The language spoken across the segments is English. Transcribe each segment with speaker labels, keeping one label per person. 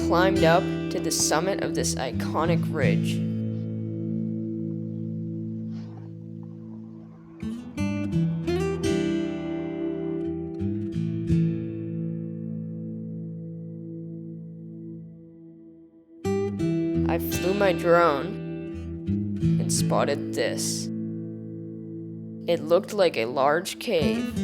Speaker 1: climbed up to the summit of this iconic ridge. I flew my drone and spotted this. It looked like a large cave.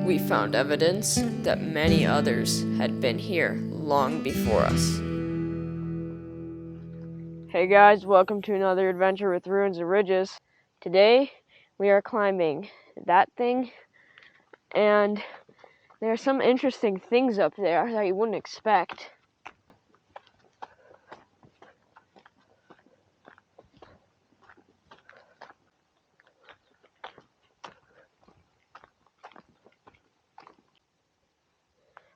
Speaker 1: We found evidence that many others had been here long before us. Hey guys, welcome to another adventure with Ruins and Ridges. Today we are climbing that thing, and there are some interesting things up there that you wouldn't expect.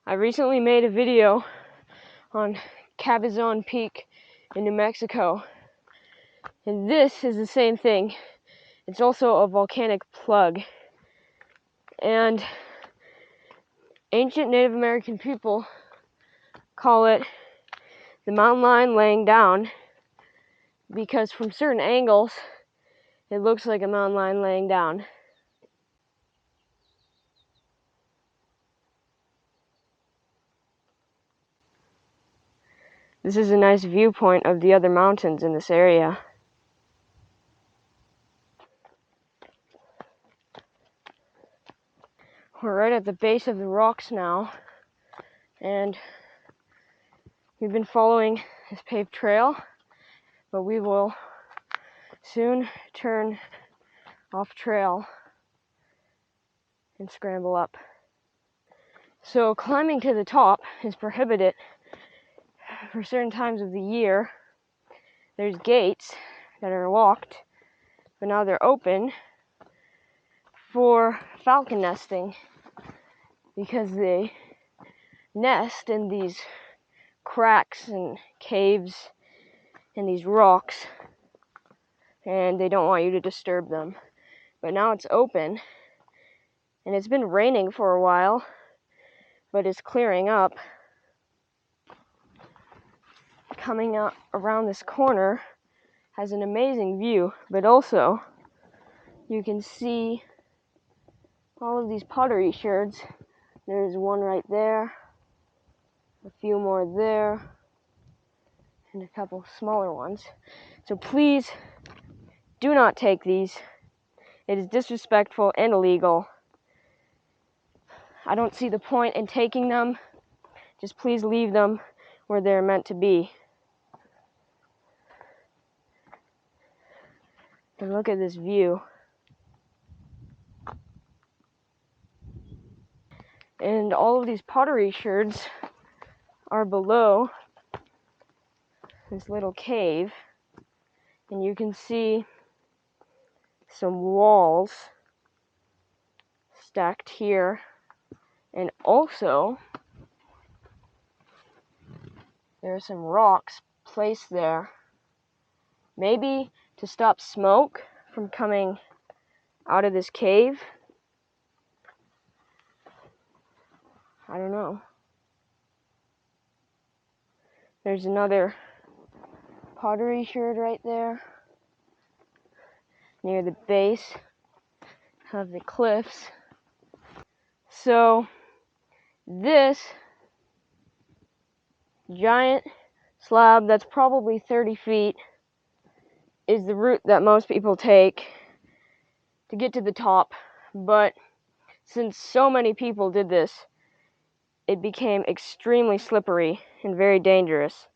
Speaker 1: I recently made a video on Cabazon Peak in New Mexico, and this is the same thing. It's also a volcanic plug, and ancient Native American people call it the mountain lion laying down because from certain angles it looks like a mountain lion laying down. This is a nice viewpoint of the other mountains in this area. We're right at the base of the rocks now, and we've been following this paved trail, but we will soon turn off trail and scramble up. So climbing to the top is prohibited for certain times of the year. There's gates that are locked, but now they're open for falcon nesting because they nest in these cracks and caves and these rocks, and they don't want you to disturb them. But now it's open, and it's been raining for a while, but it's clearing up. Coming up around this corner has an amazing view, but also you can see all of these pottery sherds. There's one right there, a few more there, and a couple smaller ones. So please do not take these. It is disrespectful and illegal. I don't see the point in taking them. Just please leave them where they're meant to be. And look at this view. And all of these pottery sherds are below this little cave, and you can see some walls stacked here, and also there are some rocks placed there, maybe to stop smoke from coming out of this cave. I don't know. There's another pottery sherd right there near the base of the cliffs. So this giant slab that's probably 30 feet is the route that most people take to get to the top, but since so many people did this, it became extremely slippery and very dangerous.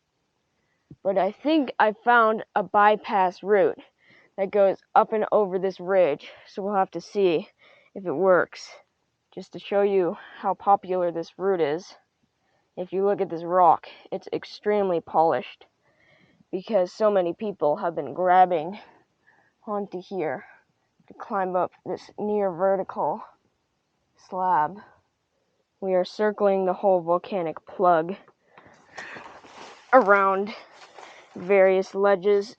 Speaker 1: But I think I found a bypass route that goes up and over this ridge, so we'll have to see if it works. Just to show you how popular this route is, if you look at this rock, it's extremely polished because so many people have been grabbing onto here to climb up this near vertical slab. We are circling the whole volcanic plug around various ledges,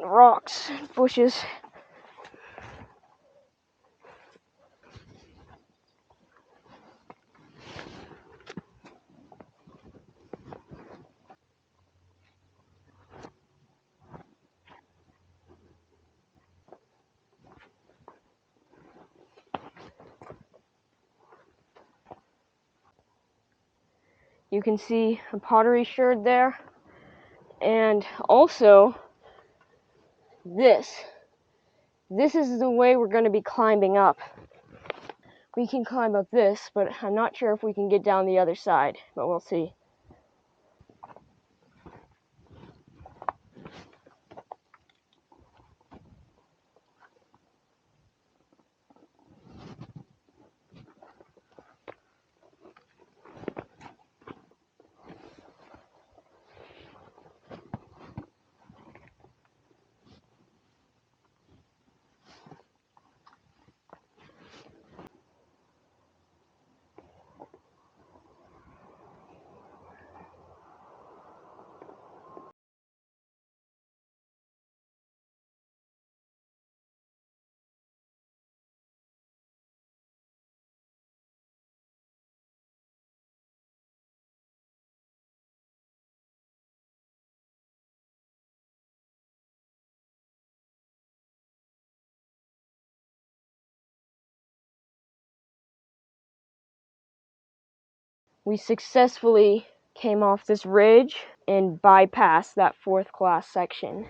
Speaker 1: rocks, bushes. You can see a pottery sherd there. And also, this is the way we're going to be climbing up. We can climb up this, but I'm not sure if we can get down the other side, but we'll see. We successfully came off this ridge and bypassed that 4th class section.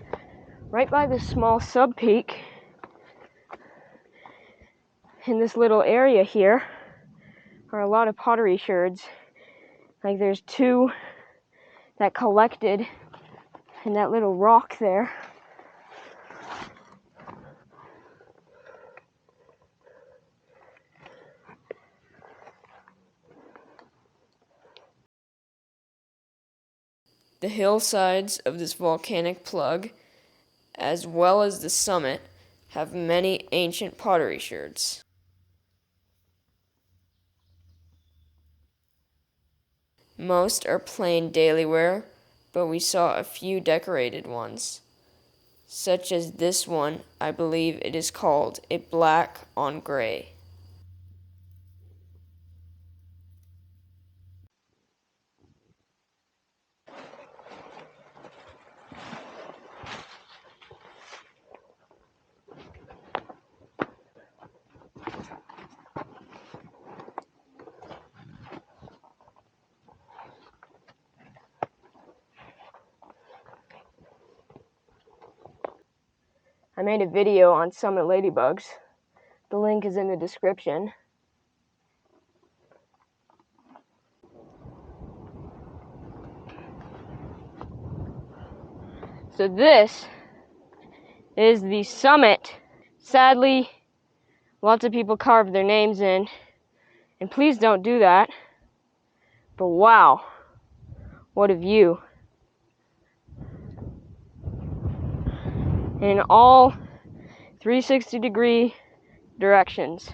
Speaker 1: Right by this small sub-peak, in this little area here, are a lot of pottery sherds. Like there's 2 that collected in that little rock there. The hillsides of this volcanic plug, as well as the summit, have many ancient pottery sherds. Most are plain daily wear, but we saw a few decorated ones, such as this one. I believe it is called a black on gray. I made a video on summit ladybugs. The link is in the description. So this is the summit. Sadly, lots of people carved their names in, and please don't do that. But wow, what a view. In all 360-degree directions.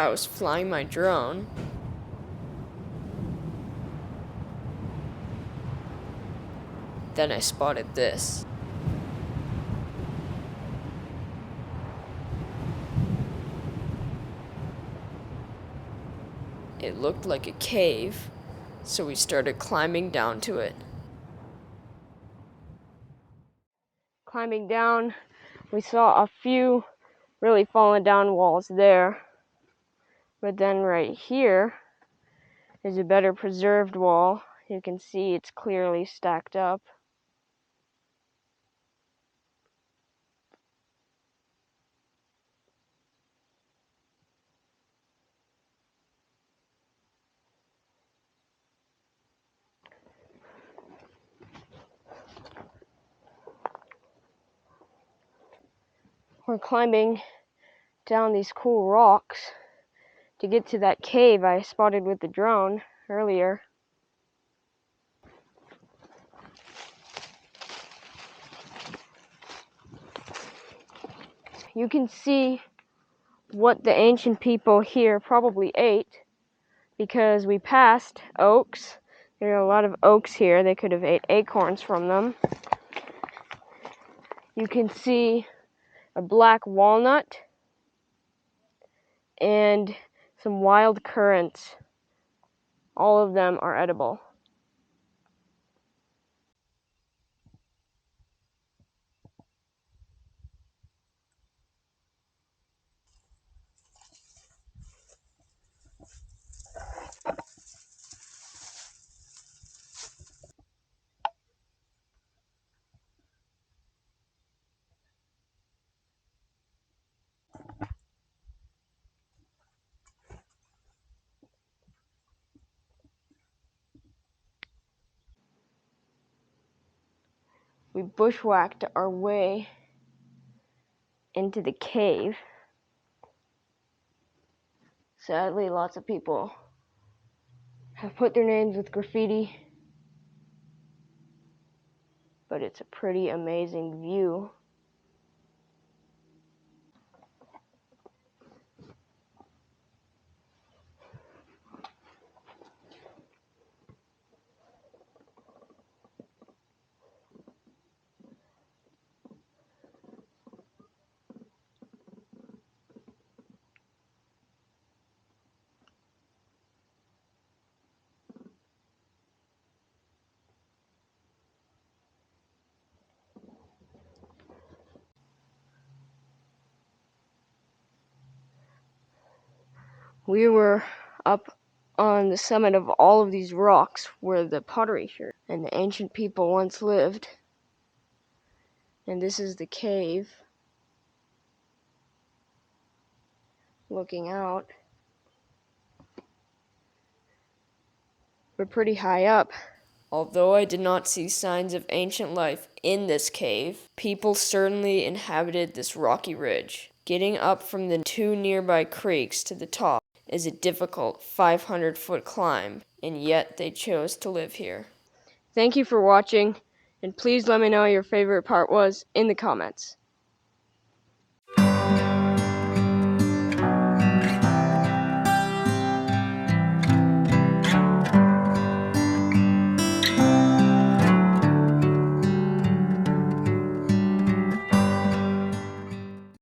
Speaker 1: I was flying my drone. Then I spotted this. It looked like a cave, so we started climbing down to it. Climbing down, we saw a few really fallen down walls there. But then right here is a better preserved wall. You can see it's clearly stacked up. We're climbing down these cool rocks to get to that cave I spotted with the drone earlier. You can see what the ancient people here probably ate because we passed oaks. There are a lot of oaks here. They could have ate acorns from them. You can see a black walnut and some wild currants. All of them are edible. We bushwhacked our way into the cave. Sadly, lots of people have put their names with graffiti, but it's a pretty amazing view. We were up on the summit of all of these rocks where the pottery here and the ancient people once lived. And this is the cave. Looking out. We're pretty high up. Although I did not see signs of ancient life in this cave, people certainly inhabited this rocky ridge. Getting up from the 2 nearby creeks to the top is a difficult 500-foot climb, and yet they chose to live here. Thank you for watching, and please let me know your favorite part was in the comments.